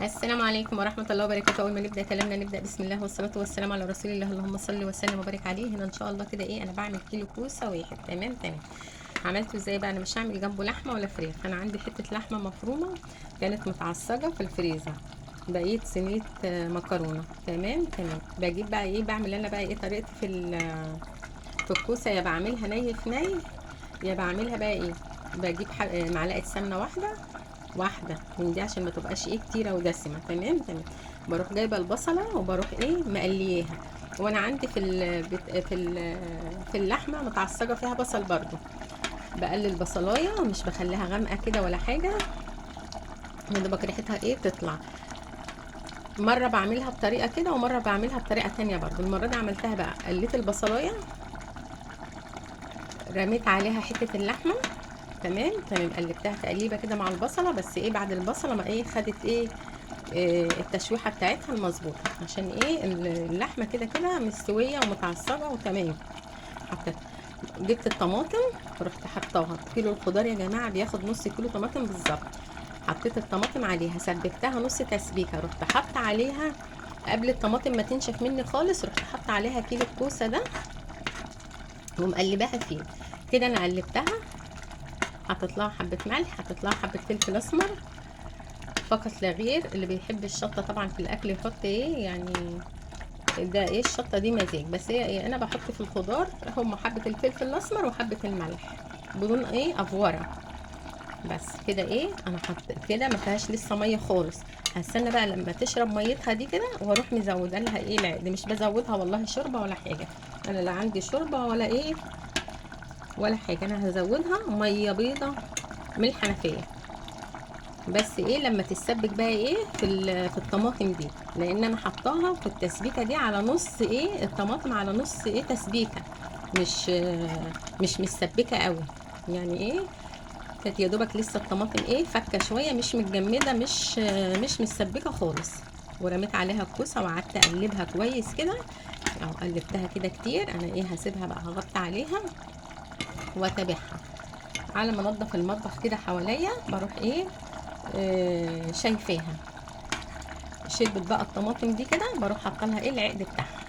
السلام عليكم ورحمة الله وبركاته. أول ما نبدأ كلامنا نبدأ بسم الله والصلاة والسلام على رسول الله. اللهم صل وسلم وبارك عليه. هنا إن شاء الله كده أنا بعمل كيلو كوسة واحد. تمام. عملته إزاي بقى؟ أنا مش هعمل جنبه لحمة ولا فراخ. أنا عندي حتة لحمة مفرومة كانت متعصجة في الفريزر، بقيت صينية مكرونة. تمام. بجيب بقى بعمل أنا بقى طريقتي في الكوسة، يا بعملها ني في ني، يا بعملها بقى بجيب معلقة سمنة واحدة من دي عشان ما تبقاش كتيرة ودسمة. تمام. بروح جايبة البصلة وبروح مقلياها. وانا عندي في اللحمة متعصجة فيها بصل برضو، بقلل البصلاية، مش بخليها غامقة كده ولا حاجة، يا دوبك ريحتها تطلع. مرة بعملها بطريقة كده ومرة بعملها بطريقة تانية برضو. المرة دي عملتها بقى قليت البصلاية، رميت عليها حتة اللحمة. تمام. قلبتها تقليبه كده مع البصله، بس بعد البصله ما خدت التشويحه بتاعتها المظبوطه، عشان اللحمه كده كده مستويه ومتعصبه وتمام. حطيت، جبت الطماطم، رحت حطاها. كيلو الخضار يا جماعه بياخد نص كيلو طماطم بالظبط. حطيت الطماطم عليها، سبكتها نص تسبيكه، رحت حط عليها قبل الطماطم ما تنشف مني خالص، رحت حط عليها كيلو الكوسه ده ومقلباها فيه كده. انا قلبتها، حطيت لها حبه ملح، حطيت لها حبه فلفل اسمر فقط لا غير. اللي بيحب الشطه طبعا في الاكل يحط يعني ده الشطه دي مزاج، بس هي انا بحط في الخضار هم حبه الفلفل الاسمر وحبه الملح بدون افوره. بس كده انا حط كده، ما فيهاش لسه ميه خالص. هستنى بقى لما تشرب ميتها دي كده واروح مزوده لها العقد. مش بزودها والله شوربه ولا حاجه، انا لا عندي شوربه ولا ولا حاجه. انا هزودها ميه بيضه من الحنفيه بس لما تتسبك بقى في الطماطم دي، لان انا حطاها في التسبيكه دي على نص الطماطم، على نص تسبيكه، مش متسبكه قوي يعني كانت يا دوبك لسه الطماطم فكه شويه، مش متجمده، مش متسبكه خالص. ورميت عليها الكوسه وقعدت اقلبها كويس كده، قلبتها كده كتير. انا هسيبها بقى، هغطي عليها واتابعها على ما انضف المطبخ كده حواليا. بروح شايفاها شربت بقى الطماطم دي كده، بروح حاطه لها العقد بتاعها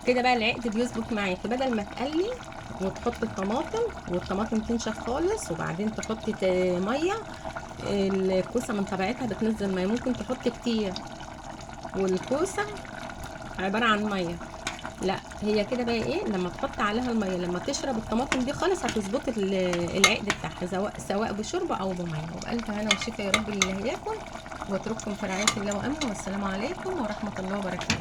كده. بقى العقد بيظبط معاكي، بدل ما تقلي وتحط الطماطم والطماطم تنشف خالص وبعدين تحطي ميه. الكوسه من طبيعتها بتنزل ميه، ممكن تحطي كتير، والكوسه عباره عن ميه. لا هي كده بقى لما تحط عليها الميه، لما تشرب الطماطم دي خالص هتظبط العقد بتاعها، سواء بشوربه او بميه. وبألف هنا وشفا يا رب اللي هياكل، واترككم في رعايه الله وامنه. والسلام عليكم ورحمه الله وبركاته.